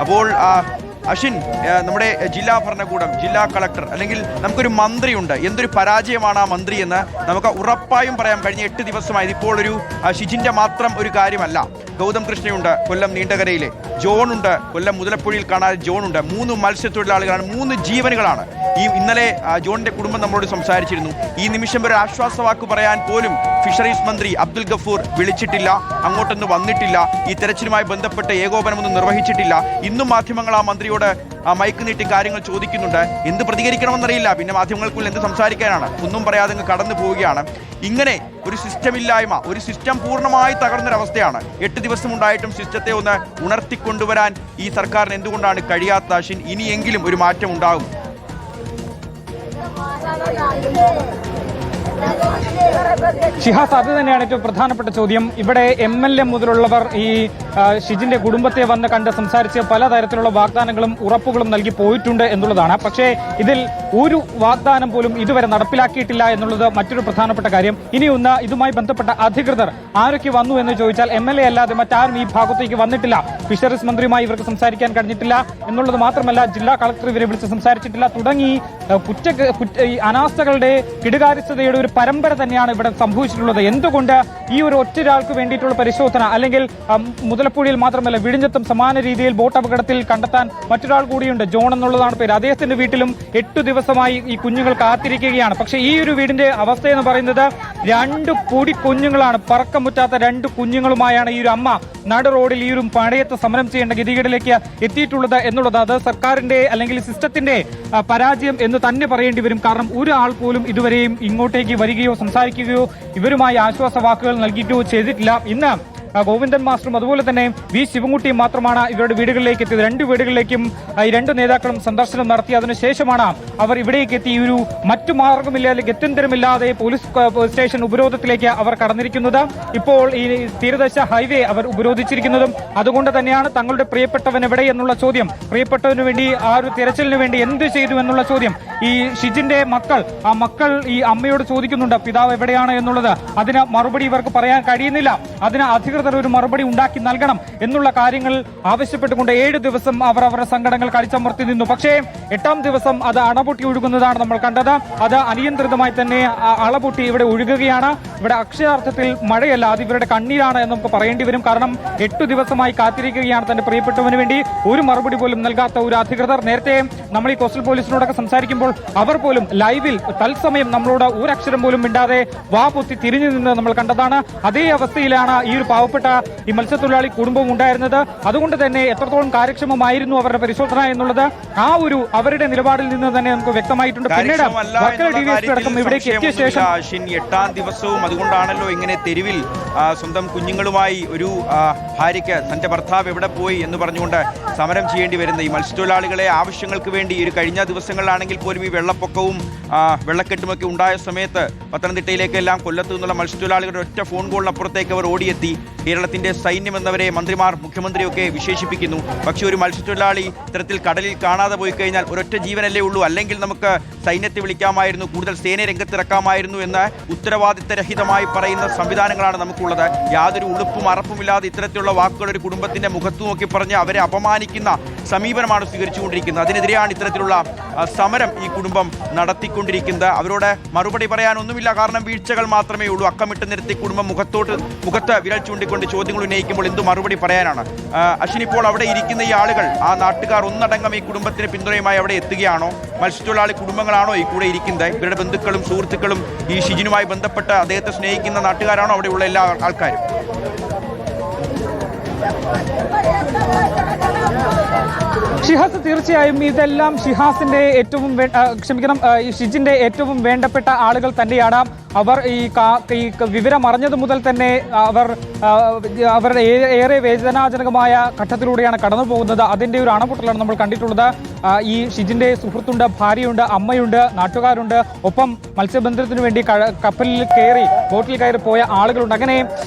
അപ്പോൾ അശ്വിൻ, നമ്മുടെ ജില്ലാ ഭരണകൂടം, ജില്ലാ കളക്ടർ അല്ലെങ്കിൽ നമുക്കൊരു മന്ത്രിയുണ്ട്, എന്തൊരു പരാജയമാണ് ആ മന്ത്രി എന്ന് നമുക്ക് ഉറപ്പായും പറയാം. കഴിഞ്ഞ 8 ദിവസമായി ഇപ്പോൾ ഒരു ഷിജിൻ്റെ മാത്രം ഒരു കാര്യമല്ല. ഗൗതം കൃഷ്ണയുണ്ട് കൊല്ലം നീണ്ടകരയിലെ, ജോണുണ്ട് കൊല്ലം മുതലപ്പുഴയിൽ കാണാൻ ജോണുണ്ട്. 3 മത്സ്യത്തൊഴിലാളികളാണ്, 3 ജീവനുകളാണ്. ഇന്നലെ ജോണിന്റെ കുടുംബം നമ്മളോട് സംസാരിച്ചിരുന്നു. ഈ നിമിഷം ഒരു ആശ്വാസവാക്ക് പറയാൻ പോലും ഫിഷറീസ് മന്ത്രി അബ്ദുൽ ഗഫൂർ വിളിച്ചിട്ടില്ല, അങ്ങോട്ടൊന്നും വന്നിട്ടില്ല, ഈ തെരച്ചിലുമായി ബന്ധപ്പെട്ട് ഏകോപനമൊന്നും നിർവഹിച്ചിട്ടില്ല. ഇന്നും മാധ്യമങ്ങൾ ആ മന്ത്രിയോട് മൈക്ക് നീട്ടി കാര്യങ്ങൾ ചോദിക്കുന്നുണ്ട്. എന്ത് പ്രതികരിക്കണമെന്നറിയില്ല. പിന്നെ മാധ്യമങ്ങൾക്കുള്ളിൽ എന്ത് സംസാരിക്കാനാണ്? ഒന്നും പറയാതെ അങ്ങ് കടന്നു പോവുകയാണ്. ഇങ്ങനെ ഒരു സിസ്റ്റം ഇല്ലായ്മ, ഒരു സിസ്റ്റം പൂർണ്ണമായി തകർന്നൊരവസ്ഥയാണ്. 8 ദിവസം ഉണ്ടായിട്ടും സിസ്റ്റത്തെ ഒന്ന് ഉണർത്തിക്കൊണ്ടുവരാൻ ഈ സർക്കാരിന് എന്തുകൊണ്ടാണ് കഴിയാത്ത? അശ്വിൻ, ഇനിയെങ്കിലും ഒരു മാറ്റം ഉണ്ടാകും. ഷിഹാസ്, അത് തന്നെയാണ് ഏറ്റവും പ്രധാനപ്പെട്ട ചോദ്യം. ഇവിടെ MLA മുതലുള്ളവർ ഈ ഷിജിന്റെ കുടുംബത്തെ വന്ന് കണ്ട് സംസാരിച്ച് പലതരത്തിലുള്ള വാഗ്ദാനങ്ങളും ഉറപ്പുകളും നൽകി പോയിട്ടുണ്ട് എന്നുള്ളതാണ്. പക്ഷേ ഇതിൽ ഒരു വാഗ്ദാനം പോലും ഇതുവരെ നടപ്പിലാക്കിയിട്ടില്ല എന്നുള്ളത് മറ്റൊരു പ്രധാനപ്പെട്ട കാര്യം. ഇനിയൊന്ന് ഇതുമായി ബന്ധപ്പെട്ട അധികൃതർ ആരൊക്കെ വന്നു എന്ന് ചോദിച്ചാൽ MLA അല്ലാതെ മറ്റാരും ഈ ഭാഗത്തേക്ക് വന്നിട്ടില്ല. ഫിഷറീസ് മന്ത്രിയുമായി ഇവർക്ക് സംസാരിക്കാൻ കഴിഞ്ഞിട്ടില്ല എന്നുള്ളത് മാത്രമല്ല, ജില്ലാ കളക്ടർ ഇവരെ വിളിച്ച് സംസാരിച്ചിട്ടില്ല. തുടങ്ങി ഈ അനാസ്ഥകളുടെ കിടുകാര്യസ്ഥതയുടെ ഒരു പരമ്പര തന്നെയാണ് ഇവിടെ സംഭവിച്ചിട്ടുള്ളത്. എന്തുകൊണ്ട് ഈ ഒരു ഒറ്റൊരാൾക്ക് വേണ്ടിയിട്ടുള്ള പരിശോധന, അല്ലെങ്കിൽ മുതലപ്പുഴയിൽ മാത്രമല്ല വിഴിഞ്ഞത്തും സമാന രീതിയിൽ ബോട്ട് അപകടത്തിൽ കണ്ടെത്താൻ മറ്റൊരാൾ കൂടിയുണ്ട്, ജോൺ എന്നുള്ളതാണ് പേര്. അദ്ദേഹത്തിന്റെ വീട്ടിലും 8 ദിവസമായി ഈ കുഞ്ഞുങ്ങൾ കാത്തിരിക്കുകയാണ്. പക്ഷേ ഈ ഒരു വീടിന്റെ അവസ്ഥ എന്ന് പറയുന്നത് 2 പൊടി കുഞ്ഞുങ്ങളാണ്, പറക്കമുറ്റാത്ത 2 കുഞ്ഞുങ്ങളുമായാണ് ഈ ഒരു അമ്മ നട റോഡിൽ ഈ ഒരു പഴയത്ത് സമരം ചെയ്യേണ്ട ഗതികേടിലേക്ക് എത്തിയിട്ടുള്ളത് എന്നുള്ളത് അത് സർക്കാരിന്റെ അല്ലെങ്കിൽ സിസ്റ്റത്തിന്റെ പരാജയം എന്ന് തന്നെ പറയേണ്ടി വരും. കാരണം ഒരാൾ പോലും ഇതുവരെയും ഇങ്ങോട്ടേക്ക് വരികയോ സംസാരിക്കുകയോ ഇവരുമായി ആശ്വാസ വാക്കുകൾ നൽകിയിട്ടോ ചെയ്തിട്ടില്ല. ഇന്ന് ഗോവിന്ദൻ മാസ്റ്ററും അതുപോലെ തന്നെ വി ശിവൻകുട്ടിയും മാത്രമാണ് ഇവരുടെ വീടുകളിലേക്ക് എത്തിയത്. 2 വീടുകളിലേക്കും ഈ 2 നേതാക്കളും സന്ദർശനം നടത്തി. അതിനുശേഷമാണ് അവർ ഇവിടേക്ക് എത്തി. ഒരു മറ്റു മാർഗമില്ലാതെ ഗത്യന്തരമില്ലാതെ പോലീസ് സ്റ്റേഷൻ ഉപരോധത്തിലേക്ക് അവർ കടന്നിരിക്കുന്നത്. ഇപ്പോൾ ഈ തീരദേശ ഹൈവേ അവർ ഉപരോധിച്ചിരിക്കുന്നതും അതുകൊണ്ട് തന്നെയാണ്. തങ്ങളുടെ പ്രിയപ്പെട്ടവൻ എവിടെ എന്നുള്ള ചോദ്യം, പ്രിയപ്പെട്ടവന് വേണ്ടി ആ ഒരു തിരച്ചിലിന് വേണ്ടി എന്ത് ചെയ്തു എന്നുള്ള ചോദ്യം ഈ ഷിജിന്റെ മക്കൾ, ആ മക്കൾ ഈ അമ്മയോട് ചോദിക്കുന്നുണ്ട്, പിതാവ് എവിടെയാണ് എന്നുള്ളത്. അതിന് മറുപടി ഇവർക്ക് പറയാൻ കഴിയുന്നില്ല. അതിന് അധികൃതർ ഒരു മറുപടി ഉണ്ടാക്കി നൽകണം എന്നുള്ള കാര്യങ്ങൾ ആവശ്യപ്പെട്ടുകൊണ്ട് 7 ദിവസം അവർ അവരുടെ സങ്കടങ്ങൾ കടിച്ചമർത്തി നിന്നു. പക്ഷേ 8ാം ദിവസം അത് അണപൊട്ടി ഒഴുകുന്നതാണ് നമ്മൾ കണ്ടത്. അത് അനിയന്ത്രിതമായി തന്നെ അളപൊട്ടി ഇവിടെ ഒഴുകുകയാണ്. ഇവിടെ അക്ഷരാർത്ഥത്തിൽ മഴയല്ല, അത് ഇവരുടെ കണ്ണീരാണ് എന്ന് നമുക്ക് പറയേണ്ടി വരും. കാരണം 8 ദിവസമായി കാത്തിരിക്കുകയാണ് തന്റെ പ്രിയപ്പെട്ടവന് വേണ്ടി. ഒരു മറുപടി പോലും നൽകാത്ത ഒരു അധികൃതർ. നേരത്തെ നമ്മൾ ഈ കോസ്റ്റൽ പോലീസിനോടൊക്കെ സംസാരിക്കുമ്പോൾ അവർ പോലും ലൈവിൽ തത്സമയം നമ്മളോട് ഒരക്ഷരം പോലും മിണ്ടാതെ വാ പൊത്തി തിരിഞ്ഞു നിന്ന് നമ്മൾ കണ്ടതാണ്. അതേ അവസ്ഥയിലാണ് ഈ ഒരു പാവപ്പെട്ട ഈ മത്സ്യത്തൊഴിലാളി കുടുംബം ഉണ്ടായിരുന്നത്. അതുകൊണ്ട് തന്നെ എത്രത്തോളം കാര്യക്ഷമമായിരുന്നു അവരുടെ പരിശോധന എന്നുള്ളത് ആ ഒരു അവരുടെ നിലപാടിൽ നിന്ന് തന്നെ നമുക്ക് വ്യക്തമായിട്ടുണ്ട്. പിന്നീട് അടക്കം ഇവിടേക്ക് എത്തിയ ശേഷം 8ാം ദിവസവും അതുകൊണ്ടാണല്ലോ ഇങ്ങനെ തെരുവിൽ സ്വന്തം കുഞ്ഞുങ്ങളുമായി ഒരു ഭാര്യയ്ക്ക് തന്റെ ഭർത്താവ് എവിടെ പോയി എന്ന് പറഞ്ഞുകൊണ്ട് സമരം ചെയ്യേണ്ടി വരുന്നത്. ഈ മത്സ്യത്തൊഴിലാളികളെ ആവശ്യങ്ങൾക്ക് വേണ്ടി ഒരു കഴിഞ്ഞ ദിവസങ്ങളിലാണെങ്കിൽ പോലും ഈ വെള്ളപ്പൊക്കവും വെള്ളക്കെട്ടുമൊക്കെ ഉണ്ടായ സമയത്ത് പത്തനംതിട്ടയിലേക്കെല്ലാം കൊല്ലത്തു നിന്നുള്ള മത്സ്യത്തൊഴിലാളികളുടെ ഒറ്റ ഫോൺ കോളിനപ്പുറത്തേക്ക് അവർ ഓടിയെത്തി. കേരളത്തിന്റെ സൈന്യം എന്നവരെ മന്ത്രിമാർ, മുഖ്യമന്ത്രിയൊക്കെ വിശേഷിപ്പിക്കുന്നു. പക്ഷെ ഒരു മത്സ്യത്തൊഴിലാളി ഇത്തരത്തിൽ കടലിൽ കാണാതെ പോയി കഴിഞ്ഞാൽ ഒരൊറ്റ ജീവനല്ലേ ഉള്ളൂ. അല്ലെങ്കിൽ നമുക്ക് സൈന്യത്തെ വിളിക്കാമായിരുന്നു, കൂടുതൽ സേനയെ രംഗത്തിറക്കാമായിരുന്നു എന്ന് ഉത്തരവാദിത്തരഹിതമായി പറയുന്ന സംവിധാനങ്ങളാണ് നമുക്കുള്ളത്. യാതൊരു ഉളുപ്പും അറപ്പുമില്ലാതെ ഇത്തരത്തിലുള്ള വാക്കുകൾ ഒരു കുടുംബത്തിന്റെ മുഖത്തു നോക്കി പറഞ്ഞ് അവരെ അപമാനിക്കുന്ന സമീപനമാണ് സ്വീകരിച്ചുകൊണ്ടിരിക്കുന്നത്. അതിനെതിരെയാണ് ഇത്തരത്തിലുള്ള സമരം ഈ കുടുംബം നടത്തിക്കൊണ്ടിരിക്കുന്നത്. അവരോട് മറുപടി പറയാനൊന്നുമില്ല, കാരണം വീഴ്ചകൾ മാത്രമേ ഉള്ളൂ. അക്കമിട്ട് നിരത്തി കുടുംബം മുഖത്ത് വിരൽ ചൂണ്ടിക്കൊണ്ട് ചോദ്യങ്ങൾ ഉന്നയിക്കുമ്പോൾ എന്തു മറുപടി പറയാനാണ്? അശ്വിൻ, ഇപ്പോൾ അവിടെ ഇരിക്കുന്ന ഈ ആളുകൾ, ആ നാട്ടുകാർ ഒന്നടങ്കം ഈ കുടുംബത്തിന് പിന്തുണയുമായി അവിടെ എത്തുകയാണോ? മത്സ്യത്തൊഴിലാളി കുടുംബങ്ങളാണോ ഈ കൂടെ ഇരിക്കുന്നത്? ഇവരുടെ ബന്ധുക്കളും സുഹൃത്തുക്കളും ഈ ഷിജിനുമായി ബന്ധപ്പെട്ട് അദ്ദേഹത്തെ സ്നേഹിക്കുന്ന നാട്ടുകാരാണോ അവിടെയുള്ള എല്ലാ ആൾക്കാരും? ഷിഹാസ്, തീർച്ചയായും ഇതെല്ലാം ഷിഹാസിന്റെ ഏറ്റവും ഷിജിന്റെ ഏറ്റവും വേണ്ടപ്പെട്ട ആളുകൾ തന്നെയാണ്. അവർ ഈ വിവരം അറിഞ്ഞതു മുതൽ തന്നെ അവരുടെ ഏറെ വേദനാജനകമായ ഘട്ടത്തിലൂടെയാണ് കടന്നു പോകുന്നത്. അതിന്റെ ഒരു അണപൊട്ടലാണ് നമ്മൾ കണ്ടിട്ടുള്ളത്. ഈ ഷിജിന്റെ സുഹൃത്തുണ്ട്, ഭാര്യയുണ്ട്, അമ്മയുണ്ട്, നാട്ടുകാരുണ്ട്, ഒപ്പം മത്സ്യബന്ധനത്തിന് വേണ്ടി കപ്പലിൽ കയറി ബോട്ടിൽ കയറി പോയ ആളുകളുണ്ട്. അങ്ങനെ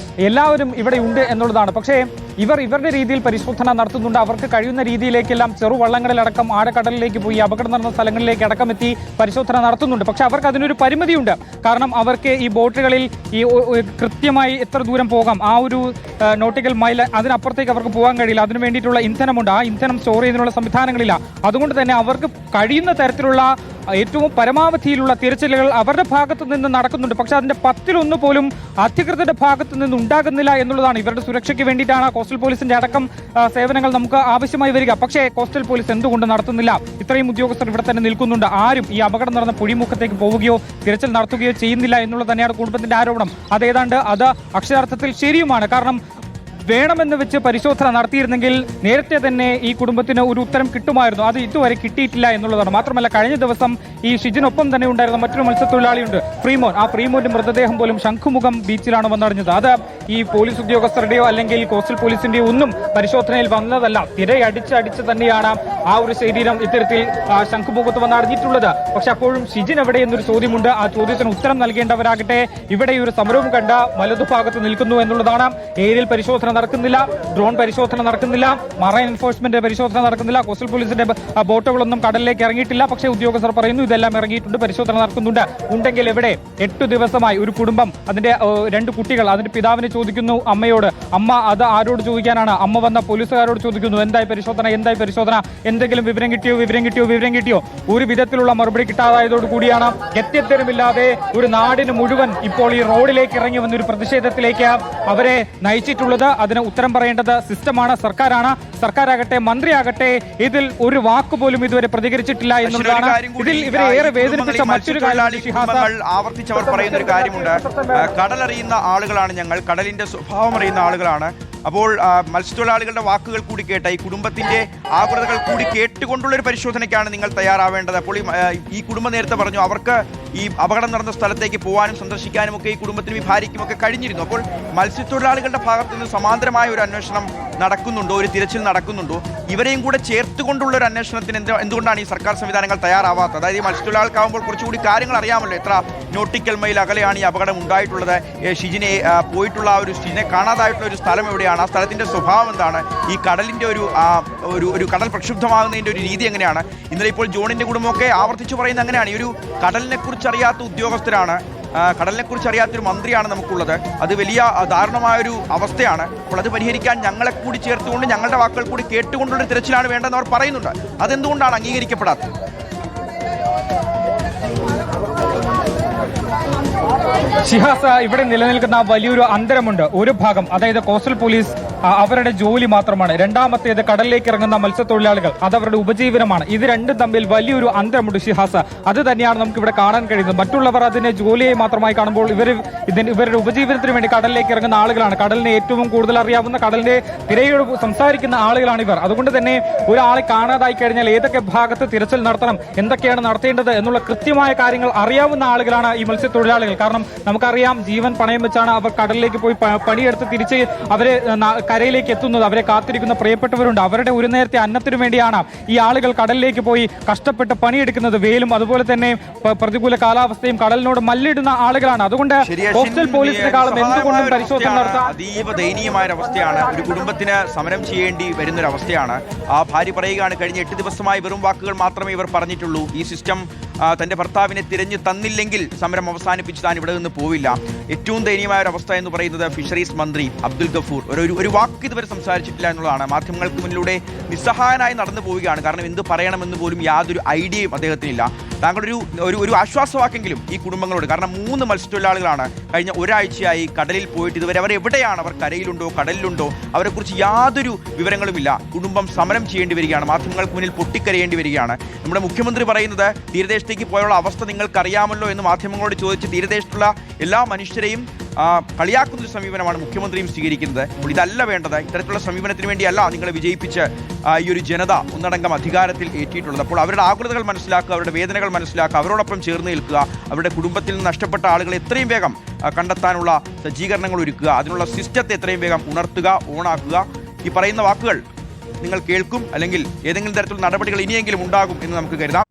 എല്ലാവരും ഇവിടെ ഉണ്ട് എന്നുള്ളതാണ്. പക്ഷേ ഇവരുടെ രീതിയിൽ പരിശോധന നടത്തുന്നുണ്ട്. അവർക്ക് കഴിയുന്ന രീതിയിലേക്കെല്ലാം ചെറുവള്ളങ്ങളിലടക്കം ആഴക്കടലിലേക്ക് പോയി അപകടം നടന്ന സ്ഥലങ്ങളിലേക്ക് അടക്കം എത്തി പരിശോധന നടത്തുന്നുണ്ട്. പക്ഷെ അവർക്ക് അതിനൊരു പരിമിതിയുണ്ട്. കാരണം അവർ അവർക്ക് ഈ ബോട്ടുകളിൽ ഈ കൃത്യമായി എത്ര ദൂരം പോകാം, ആ ഒരു നോട്ടിക്കൽ മൈൽ അതിനപ്പുറത്തേക്ക് അവർക്ക് പോകാൻ കഴിയില്ല. അതിനു വേണ്ടിയിട്ടുള്ള ഇന്ധനമുണ്ട്. ആ ഇന്ധനം സ്റ്റോർ ചെയ്യുന്നതിനുള്ള സംവിധാനങ്ങളില്ല. അതുകൊണ്ട് തന്നെ അവർക്ക് കഴിയുന്ന തരത്തിലുള്ള ഏറ്റവും പരമാവധിയിലുള്ള തിരച്ചിലുകൾ അവരുടെ ഭാഗത്തു നിന്ന് നടക്കുന്നുണ്ട്. പക്ഷെ അതിന്റെ 10-1 പോലും അധികൃതരുടെ ഭാഗത്തു നിന്ന് ഉണ്ടാകുന്നില്ല എന്നുള്ളതാണ്. ഇവരുടെ സുരക്ഷയ്ക്ക് വേണ്ടിയിട്ടാണ് കോസ്റ്റൽ പോലീസിന്റെ അടക്കം സേവനങ്ങൾ നമുക്ക് ആവശ്യമായി വരിക. പക്ഷേ കോസ്റ്റൽ പോലീസ് എന്തുകൊണ്ട് നടത്തുന്നില്ല? ഇത്രയും ഉദ്യോഗസ്ഥർ ഇവിടെ തന്നെ നിൽക്കുന്നുണ്ട്. ആരും ഈ അപകടം നടന്ന പുഴിമുഖത്തേക്ക് പോവുകയോ തിരച്ചിൽ നടത്തുകയോ ചെയ്യുന്നില്ല എന്നുള്ളത് തന്നെയാണ് കുടുംബത്തിന്റെ ആരോപണം. അത് അക്ഷരാർത്ഥത്തിൽ ശരിയുമാണ്. കാരണം വേണമെന്ന് വെച്ച് പരിശോധന നടത്തിയിരുന്നെങ്കിൽ നേരത്തെ തന്നെ ഈ കുടുംബത്തിന് ഒരു ഉത്തരം കിട്ടുമായിരുന്നു. അത് ഇതുവരെ കിട്ടിയിട്ടില്ല എന്നുള്ളതാണ്. മാത്രമല്ല കഴിഞ്ഞ ദിവസം ഈ ഷിജിനൊപ്പം തന്നെ ഉണ്ടായിരുന്ന മറ്റൊരു മത്സ്യത്തൊഴിലാളിയുണ്ട്, ഫ്രീമോൻ. ആ ഫ്രീമോന്റെ മൃതദേഹം പോലും ശംഖുമുഖം ബീച്ചിലാണ് വന്നറിഞ്ഞത്. അത് ഈ പോലീസ് ഉദ്യോഗസ്ഥരുടെയോ അല്ലെങ്കിൽ കോസ്റ്റൽ പോലീസിന്റെയോ ഒന്നും പരിശോധനയിൽ വന്നതല്ല. തിരയടിച്ച് തന്നെയാണ് ആ ഒരു ശരീരം ഇത്തരത്തിൽ ശംഖുമുഖത്ത് വന്നറിഞ്ഞിട്ടുള്ളത്. പക്ഷെ അപ്പോഴും ഷിജിൻ എവിടെ എന്നൊരു ചോദ്യമുണ്ട്. ആ ചോദ്യത്തിന് ഉത്തരം നൽകേണ്ടവരാകട്ടെ ഇവിടെ ഈ ഒരു സമരവും കണ്ട വലതുഭാഗത്ത് നിൽക്കുന്നു എന്നുള്ളതാണ്. ഏരിയൽ പരിശോധന നടക്കുന്നില്ല, ഡ്രോൺ പരിശോധന നടക്കുന്നില്ല, മറൈൻ എൻഫോഴ്സ്മെന്റ് പരിശോധന നടക്കുന്നില്ല, കോസ്റ്റൽ പോലീസിന്റെ ബോട്ടുകളൊന്നും കടലിലേക്ക് ഇറങ്ങിയിട്ടില്ല. പക്ഷേ ഉദ്യോഗസ്ഥർ പറയുന്നു ഇതെല്ലാം ഇറങ്ങിയിട്ടുണ്ട്, പരിശോധന നടക്കുന്നുണ്ട്. ഉണ്ടെങ്കിൽ എവിടെ? 8 ദിവസമായി ഒരു കുടുംബം, അതിന്റെ 2 കുട്ടികൾ, അതിന്റെ പിതാവിനെ ചോദിക്കുന്നു അമ്മയോട്. അമ്മ അത് ആരോട് ചോദിക്കാനാണ്? അമ്മ വന്ന പോലീസുകാരോട് ചോദിക്കുന്നു എന്തായി പരിശോധന, എന്തെങ്കിലും വിവരം കിട്ടിയോ? ഒരു വിധത്തിലുള്ള മറുപടി കിട്ടാതായതോടു കൂടിയാണ് ഗത്യന്തരമില്ലാതെ ഒരു നാടിന് മുഴുവൻ ഇപ്പോൾ ഈ റോഡിലേക്ക് ഇറങ്ങി വന്ന ഒരു പ്രതിഷേധത്തിലേക്ക് അവരെ നയിച്ചിട്ടുള്ളത്. അതിന് ഉത്തരം പറയേണ്ടത് സിസ്റ്റമാണ്, സർക്കാരാകട്ടെ മന്ത്രിയാകട്ടെ ഇതിൽ ഒരു വാക്കുപോലും ഇതുവരെ പ്രതികരിച്ചിട്ടില്ല എന്നുള്ളതാണ്. ഇതിൽ ഇവരെ ഏറെ വേദനിപ്പിച്ച മറ്റൊരു കാര്യം ആവർത്തിച്ചവർ പറയുന്ന ഒരു കാര്യമുണ്ട്. കടലറിയുന്ന ആളുകളാണ് ഞങ്ങൾ, കടലിന്റെ സ്വഭാവം അറിയുന്ന ആളുകളാണ്. അപ്പോൾ മത്സ്യത്തൊഴിലാളികളുടെ വാക്കുകൾ കൂടി കേട്ട ഈ കുടുംബത്തിന്റെ ആകുലതകൾ കൂടി കേട്ടുകൊണ്ടുള്ള ഒരു പരിശോധനയ്ക്കാണ് നിങ്ങൾ തയ്യാറാവേണ്ടത്. അപ്പോൾ ഈ കുടുംബം നേരത്തെ പറഞ്ഞു അവർക്ക് ഈ അപകടം നടന്ന സ്ഥലത്തേക്ക് പോകാനും സന്ദർശിക്കാനും ഒക്കെ ഈ കുടുംബത്തിനും ഈ ഭാര്യയ്ക്കും ഒക്കെ കഴിഞ്ഞിരുന്നു. അപ്പോൾ മത്സ്യത്തൊഴിലാളികളുടെ ഭാഗത്തു നിന്ന് സമാന്തരമായ ഒരു അന്വേഷണം നടക്കുന്നുണ്ടോ, ഒരു തിരച്ചിൽ നടക്കുന്നുണ്ടോ? ഇവരെയും കൂടെ ചേർത്തുകൊണ്ടുള്ള ഒരു അന്വേഷണത്തിന് എന്തുകൊണ്ടാണ് ഈ സർക്കാർ സംവിധാനങ്ങൾ തയ്യാറാവാത്തത്? അതായത് ഈ മത്സ്യത്തൊഴിലാളികൾക്കാവുമ്പോൾ കുറച്ചുകൂടി കാര്യങ്ങൾ അറിയാമല്ലോ. എത്ര നോട്ടിക്കൽ മൈൽ അകലെയാണ് ഈ അപകടം ഉണ്ടായിട്ടുള്ളത്, ഷിജിനെ കാണാതായിട്ടുള്ള ഒരു സ്ഥലം എവിടെയാണ്, ആ സ്ഥലത്തിന്റെ സ്വഭാവം എന്താണ്, ഈ കടലിന്റെ ഒരു കടൽ പ്രക്ഷുബ്ധമാകുന്നതിന്റെ ഒരു രീതി എങ്ങനെയാണ്? ഇന്നലെ ഇപ്പോൾ ജോണിന്റെ കുടുംബമൊക്കെ ആവർത്തിച്ചു പറയുന്നത് അങ്ങനെയാണ്. ഈ ഒരു കടലിനെ കുറിച്ച് അറിയാത്ത ഉദ്യോഗസ്ഥരാണ്, കടലിനെക്കുറിച്ച് അറിയാത്തൊരു മന്ത്രിയാണ് നമുക്കുള്ളത്. അത് വലിയ ദാരുണമായൊരു അവസ്ഥയാണ്. അപ്പോൾ അത് പരിഹരിക്കാൻ ഞങ്ങളെ കൂടി ചേർത്തുകൊണ്ട് ഞങ്ങളുടെ വാക്കുകൾ കൂടി കേട്ടുകൊണ്ടുള്ള തിരച്ചിലാണ് വേണ്ടതെന്ന് അവർ പറയുന്നുണ്ട്. അതെന്തുകൊണ്ടാണ് അംഗീകരിക്കപ്പെടാത്തത്? ഷിഹാസ്, ഇവിടെ നിലനിൽക്കുന്ന വലിയൊരു അന്തരമുണ്ട്. ഒരു ഭാഗം, അതായത് കോസ്റ്റൽ പോലീസ് അവരുടെ ജോലി മാത്രമാണ്, രണ്ടാമത്തേത് കടലിലേക്ക് ഇറങ്ങുന്ന മത്സ്യത്തൊഴിലാളികൾ അതവരുടെ ഉപജീവനമാണ്. ഇത് രണ്ടും തമ്മിൽ വലിയൊരു അന്തരമുണ്ട് ഷിഹാസ്. അത് തന്നെയാണ് നമുക്ക് ഇവിടെ കാണാൻ കഴിയുന്നത്. മറ്റുള്ളവർ അതിനെ ജോലിയെ മാത്രമായി കാണുമ്പോൾ ഇവരുടെ ഉപജീവനത്തിന് വേണ്ടി കടലിലേക്ക് ഇറങ്ങുന്ന ആളുകളാണ്. കടലിനെ ഏറ്റവും കൂടുതൽ അറിയാവുന്ന, കടലിന്റെ തിരയോട് സംസാരിക്കുന്ന ആളുകളാണ് ഇവർ. അതുകൊണ്ട് തന്നെ ഒരാളെ കാണാതായി കഴിഞ്ഞാൽ ഏതൊക്കെ ഭാഗത്ത് തിരച്ചിൽ നടത്തണം, എന്തൊക്കെയാണ് നടത്തേണ്ടത് എന്നുള്ള കൃത്യമായ കാര്യങ്ങൾ അറിയാവുന്ന ആളുകളാണ് ഈ മത്സ്യത്തൊഴിലാളികൾ. കാരണം നമുക്കറിയാം ജീവൻ പണയം വെച്ചാണ് അവർ കടലിലേക്ക് പോയി പണിയെടുത്ത് തിരിച്ച് അവരെ കരയിലേക്ക് എത്തുന്നത്. അവരെ കാത്തിരിക്കുന്ന പ്രിയപ്പെട്ടവരുണ്ട്. അവരുടെ ഒരു നേരത്തെ അന്നത്തിനു വേണ്ടിയാണ് ഈ ആളുകൾ കടലിലേക്ക് പോയി കഷ്ടപ്പെട്ട് പണിയെടുക്കുന്നത്. വെയിലും അതുപോലെ തന്നെ പ്രതികൂല കാലാവസ്ഥയും കടലിനോട് മല്ലിടുന്ന ആളുകളാണ്. അതുകൊണ്ട് കോസ്റ്റൽ പോലീസിനെക്കാളും എന്തുകൊണ്ടും പരിശോധന നടത്താൻ അതീവ ദയനീയമായ അവസ്ഥയാണ്. ഒരു കുടുംബത്തിന് സമരം ചെയ്യേണ്ടി വരുന്നൊരവസ്ഥയാണ്. ആ ഭാര്യ പറയുകയാണ്, കഴിഞ്ഞ 8 ദിവസമായി വെറും വാക്കുകൾ മാത്രമേ ഇവർ പറഞ്ഞിട്ടുള്ളൂ. ഈ സിസ്റ്റം തന്റെ ഭർത്താവിനെ തിരഞ്ഞു തന്നില്ലെങ്കിൽ സമരം അവസാനിപ്പിച്ച് താൻ ഇവിടെ നിന്ന് പോവില്ല. ഏറ്റവും ദയനീയമായ ഒരു അവസ്ഥ എന്ന് പറയുന്നത് ഫിഷറീസ് മന്ത്രി അബ്ദുൽ ഗഫൂർ ഒരു വാക്ക് ഇതുവരെ സംസാരിച്ചിട്ടില്ല എന്നുള്ളതാണ്. മാധ്യമങ്ങൾക്ക് മുന്നിലൂടെ നിസ്സഹായനായി നടന്നു പോവുകയാണ്. കാരണം എന്ത് പറയണമെന്ന് പോലും യാതൊരു ഐഡിയയും അദ്ദേഹത്തിനില്ല. താങ്കളുടെ ഒരു ആശ്വാസവാക്കെങ്കിലും ഈ കുടുംബങ്ങളോട്, കാരണം 3 മത്സ്യത്തൊഴിലാളികളാണ് കഴിഞ്ഞ ഒരാഴ്ചയായി കടലിൽ പോയിട്ട് ഇതുവരെ അവർ എവിടെയാണ്, അവർ കരയിലുണ്ടോ കടലിലുണ്ടോ, അവരെക്കുറിച്ച് യാതൊരു വിവരങ്ങളുമില്ല. കുടുംബം സമരം ചെയ്യേണ്ടി വരികയാണ്, മാധ്യമങ്ങൾക്ക് മുന്നിൽ പൊട്ടിക്കരയേണ്ടി വരികയാണ്. നമ്മുടെ മുഖ്യമന്ത്രി പറയുന്നത് തീരദേശത്തേക്ക് പോയുള്ള അവസ്ഥ നിങ്ങൾക്കറിയാമല്ലോ എന്ന് മാധ്യമങ്ങളോട് ചോദിച്ച് തീരദേശത്തുള്ള എല്ലാ മനുഷ്യരെയും കളിയാക്കുന്നൊരു സമീപനമാണ് മുഖ്യമന്ത്രിയും സ്വീകരിക്കുന്നത്. അപ്പോൾ ഇതല്ല വേണ്ടത്. ഇത്തരത്തിലുള്ള സമീപനത്തിന് വേണ്ടിയല്ല നിങ്ങളെ വിജയിപ്പിച്ച് ഈ ഒരു ജനത ഒന്നടങ്കം അധികാരത്തിൽ ഏറ്റിയിട്ടുള്ളത്. അപ്പോൾ അവരുടെ ആകുലതകൾ മനസ്സിലാക്കുക, അവരുടെ വേദനകൾ മനസ്സിലാക്കുക, അവരോടൊപ്പം ചേർന്ന് നിൽക്കുക, അവരുടെ കുടുംബത്തിൽ നിന്ന് നഷ്ടപ്പെട്ട ആളുകളെ എത്രയും വേഗം കണ്ടെത്താനുള്ള സജ്ജീകരണങ്ങൾ ഒരുക്കുക, അതിനുള്ള സിസ്റ്റത്തെ എത്രയും വേഗം ഉണർത്തുക, ഓണാക്കുക. ഈ പറയുന്ന വാക്കുകൾ നിങ്ങൾ കേൾക്കും, അല്ലെങ്കിൽ ഏതെങ്കിലും തരത്തിലുള്ള നടപടികൾ ഇനിയെങ്കിലും ഉണ്ടാകും എന്ന് നമുക്ക് കരുതാം.